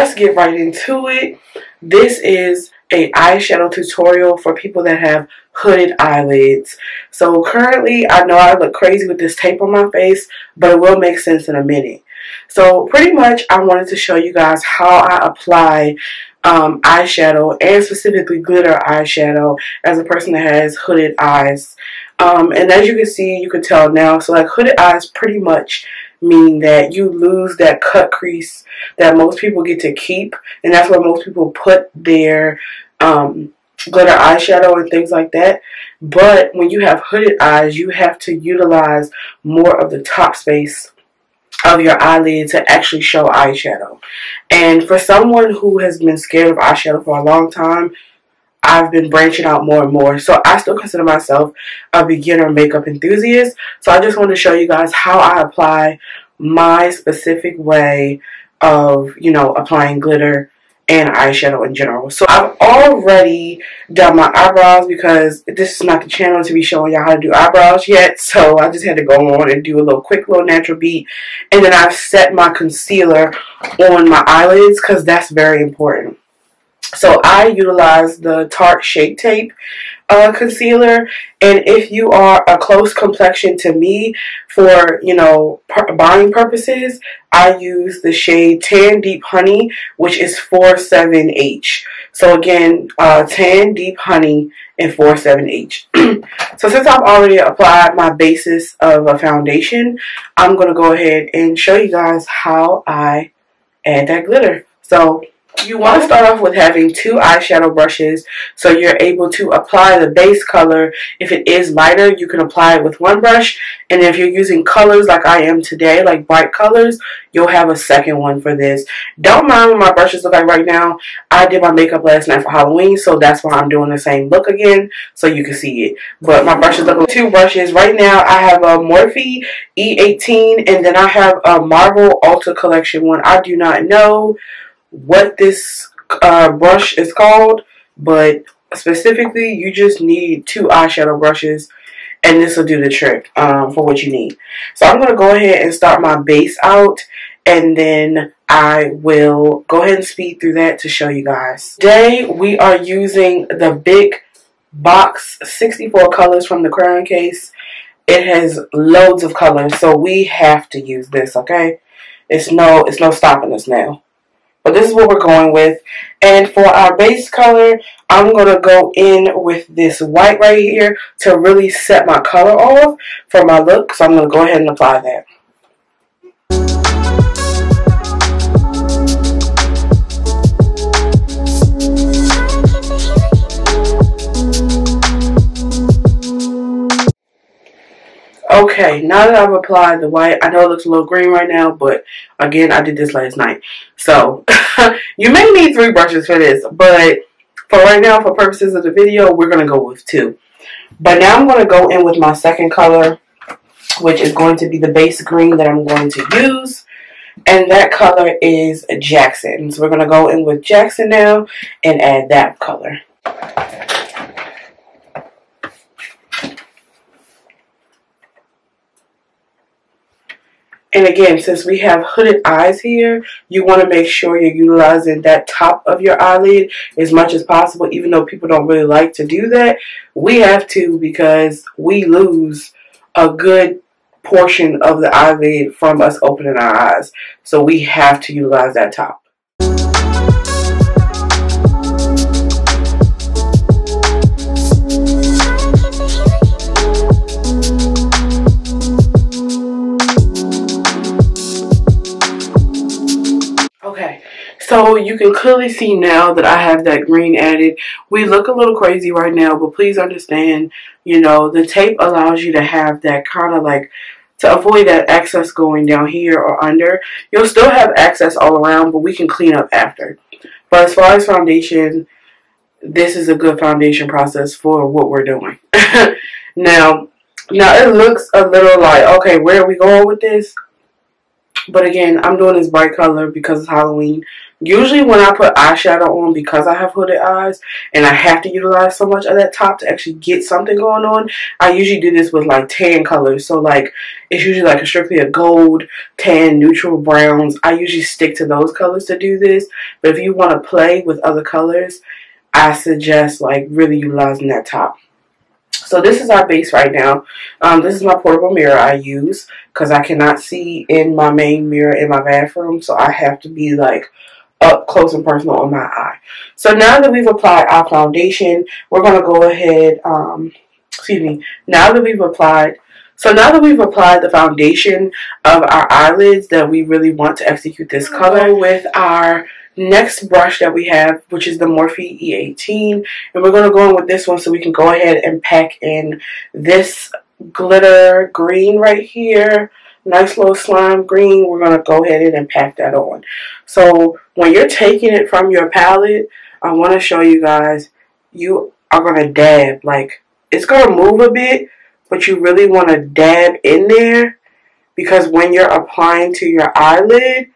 let's get right into it. This is a eyeshadow tutorial for people that have hooded eyelids. So currently, I know I look crazy with this tape on my face, but it will make sense in a minute. So pretty much, I wanted to show you guys how I apply eyeshadow, and specifically glitter eyeshadow, as a person that has hooded eyes. And as you can see, you can tell now, so like hooded eyes pretty much mean that you lose that cut crease that most people get to keep, and that's where most people put their glitter eyeshadow and things like that. But when you have hooded eyes, you have to utilize more of the top space of your eyelid to actually show eyeshadow. And for someone who has been scared of eyeshadow for a long time, I've been branching out more and more. So I still consider myself a beginner makeup enthusiast. So I just want to show you guys how I apply my specific way of, you know, applying glitter and eyeshadow in general. So I've already done my eyebrows because this is not the channel to be showing y'all how to do eyebrows yet. So I just had to go on and do a little quick little natural beat. And then I've set my concealer on my eyelids because that's very important. So I utilize the Tarte Shape Tape concealer, and if you are a close complexion to me for, you know, buying purposes, I use the shade Tan Deep Honey, which is 47H. So again, Tan Deep Honey in 47H. So since I've already applied my basis of a foundation, I'm going to go ahead and show you guys how I add that glitter. So you want to start off with having two eyeshadow brushes so you're able to apply the base color. If it is lighter, you can apply it with one brush, and if you're using colors like I am today, like bright colors, you'll have a second one for this. Don't mind what my brushes look like right now. I did my makeup last night for Halloween, so that's why I'm doing the same look again so you can see it. But my brushes look like two brushes. Right now I have a Morphe E18, and then I have a Marvel Ultra Collection one. I do not know what this brush is called, but specifically you just need two eyeshadow brushes, and this will do the trick for what you need. So I'm going to go ahead and start my base out, and then I will go ahead and speed through that to show you guys. Today we are using the big box 64 colors from the crayon case. It has loads of colors, so we have to use this, okay? It's no stopping us now. But this is what we're going with. And for our base color, I'm going to go in with this white right here to really set my color off for my look. So I'm going to go ahead and apply that. Okay, now that I've applied the white, I know it looks a little green right now, but again, I did this last night. So, you may need 3 brushes for this, but for right now, for purposes of the video, we're going to go with 2. But now I'm going to go in with my second color, which is going to be the base green that I'm going to use. And that color is Jackson. So we're going to go in with Jackson now and add that color. And again, since we have hooded eyes here, you want to make sure you're utilizing that top of your eyelid as much as possible. Even though people don't really like to do that, we have to, because we lose a good portion of the eyelid from us opening our eyes. So we have to utilize that top. Okay, so you can clearly see now that I have that green added. We look a little crazy right now, but please understand, you know, the tape allows you to have that kind of like, to avoid that excess going down here or under. You'll still have excess all around, but we can clean up after. But as far as foundation, this is a good foundation process for what we're doing. Now it looks a little like, okay, where are we going with this? But again, I'm doing this bright color because it's Halloween. Usually when I put eyeshadow on, because I have hooded eyes and I have to utilize so much of that top to actually get something going on, I usually do this with like tan colors. So like it's usually like strictly a gold, tan, neutral, browns. I usually stick to those colors to do this. But if you want to play with other colors, I suggest like really utilizing that top. So this is our base right now. This is my portable mirror I use because I cannot see in my main mirror in my bathroom. So I have to be like up close and personal on my eye. So now that we've applied our foundation, we're going to go ahead, now that we've applied the foundation of our eyelids that we really want to execute this color with our next brush that we have, which is the Morphe E18, and we're going to go in with this one so we can go ahead and pack in this glitter green right here. Nice little slime green. We're going to go ahead and pack that on. So when you're taking it from your palette, I want to show you guys, you are going to dab. Like, it's going to move a bit, but you really want to dab in there because when you're applying to your eyelid,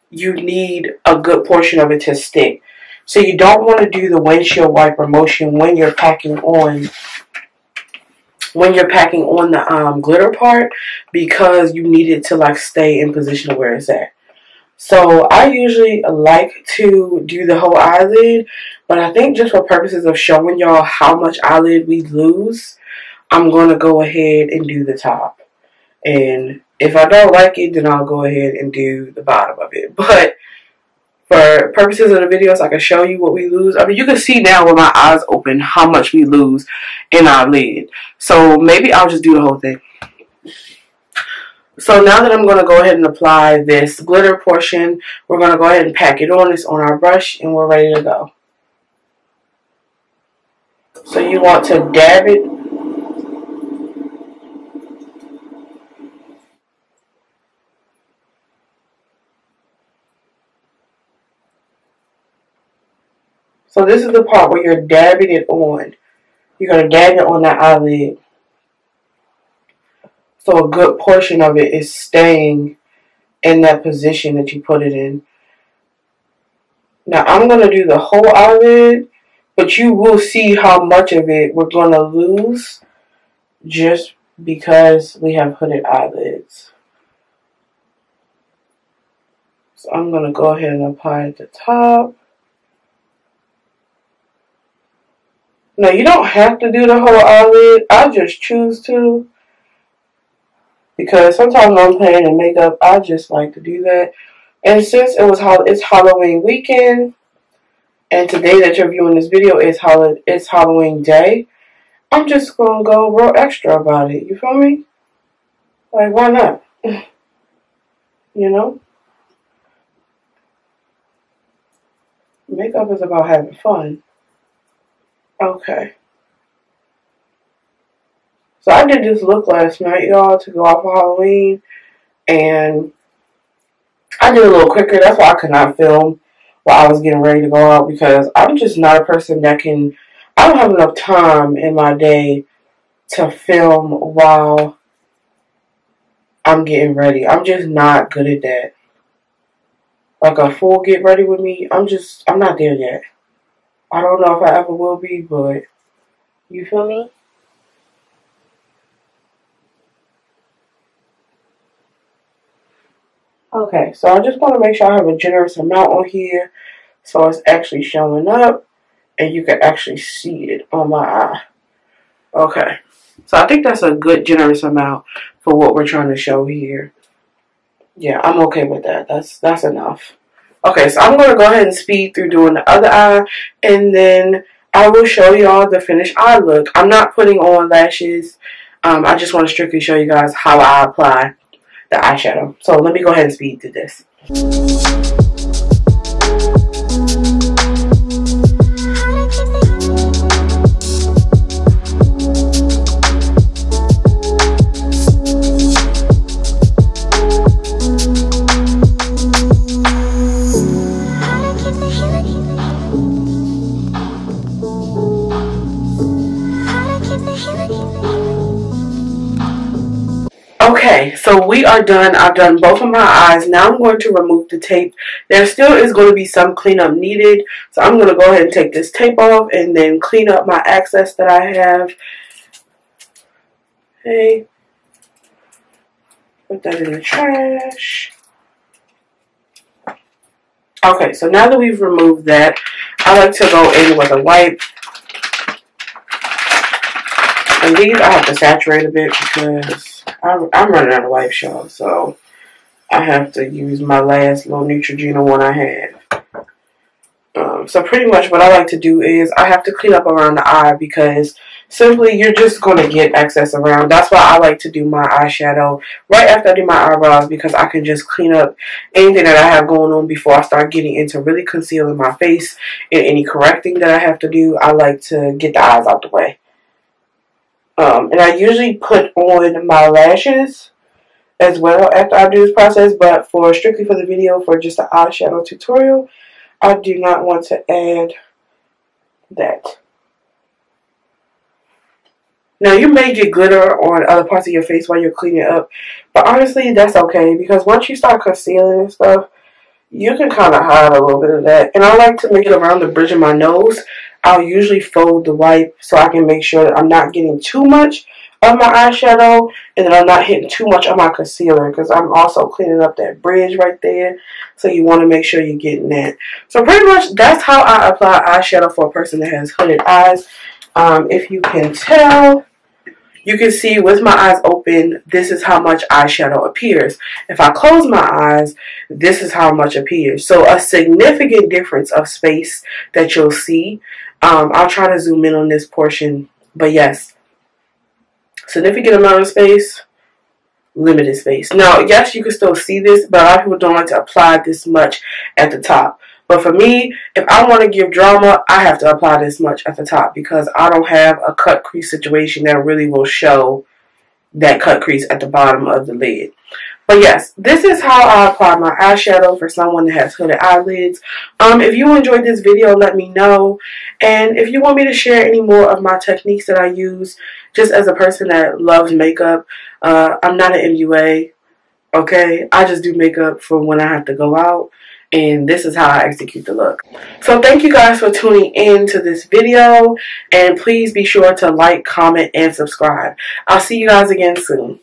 you need a good portion of it to stick. So you don't want to do the windshield wiper motion when you're packing on the glitter part, because you need it to like stay in position where it's at. So I usually like to do the whole eyelid, but I think just for purposes of showing y'all how much eyelid we lose, I'm going to go ahead and do the top. And if I don't like it, then I'll go ahead and do the bottom of it. But for purposes of the video, so I can show you what we lose. I mean, you can see now with my eyes open how much we lose in our lid. So maybe I'll just do the whole thing. So now that I'm going to go ahead and apply this glitter portion, we're going to go ahead and pack it on. It's on our brush and we're ready to go. So you want to dab it. So this is the part where you're dabbing it on. You're going to dab it on that eyelid. So a good portion of it is staying in that position that you put it in. Now I'm going to do the whole eyelid, but you will see how much of it we're going to lose just because we have hooded eyelids. So I'm going to go ahead and apply at the top. Now you don't have to do the whole eyelid. I just choose to, because sometimes when I'm playing in makeup, I just like to do that. And since it's Halloween weekend, and today that you're viewing this video is Halloween day, I'm just gonna go real extra about it. You feel me? Like, why not? You know? Makeup is about having fun. Okay. So I did this look last night, y'all, to go out for Halloween. And I did it a little quicker. That's why I could not film while I was getting ready to go out, because I'm just not a person that can... I don't have enough time in my day to film while I'm getting ready. I'm just not good at that. Like a full get ready with me, I'm not there yet. I don't know if I ever will be, but you feel me? Okay, so I just want to make sure I have a generous amount on here so it's actually showing up and you can actually see it on my eye. Okay, so I think that's a good generous amount for what we're trying to show here. Yeah, I'm okay with that. That's enough. Okay, so I'm going to go ahead and speed through doing the other eye, and then I will show y'all the finished eye look. I'm not putting on lashes. I just want to strictly show you guys how I apply the eyeshadow. So let me go ahead and speed through this. Okay, so we are done. I've done both of my eyes. Now I'm going to remove the tape. There still is going to be some cleanup needed. So I'm going to go ahead and take this tape off and then clean up my excess that I have. Okay. Put that in the trash. Okay, so now that we've removed that, I like to go in with a wipe. And these I have to saturate a bit because I'm running out of wipes, y'all. So I have to use my last little Neutrogena one I have. So pretty much what I like to do is I have to clean up around the eye because simply you're just going to get excess around. That's why I like to do my eyeshadow right after I do my eyebrows, because I can just clean up anything that I have going on before I start getting into really concealing my face and any correcting that I have to do. I like to get the eyes out the way. And I usually put on my lashes as well after I do this process, but strictly for the video, for just the eyeshadow tutorial, I do not want to add that. Now, you may get glitter on other parts of your face while you're cleaning it up, but honestly, that's okay, because once you start concealing and stuff, you can kind of hide a little bit of that. And I like to make it around the bridge of my nose. I'll usually fold the wipe so I can make sure that I'm not getting too much of my eyeshadow and that I'm not hitting too much of my concealer, because I'm also cleaning up that bridge right there. So you want to make sure you're getting that. So pretty much that's how I apply eyeshadow for a person that has hooded eyes. If you can tell, you can see with my eyes open, this is how much eyeshadow appears. If I close my eyes, this is how much appears. So a significant difference of space that you'll see. I'll try to zoom in on this portion, but yes, significant amount of space, limited space. Now, yes, you can still see this, but a lot of people don't like to apply this much at the top. But for me, if I want to give drama, I have to apply this much at the top because I don't have a cut crease situation that really will show that cut crease at the bottom of the lid. But yes, this is how I apply my eyeshadow for someone that has hooded eyelids. If you enjoyed this video, let me know. And if you want me to share any more of my techniques that I use, just as a person that loves makeup, I'm not an MUA, okay? I just do makeup for when I have to go out. And this is how I execute the look. So thank you guys for tuning in to this video. And please be sure to like, comment, and subscribe. I'll see you guys again soon.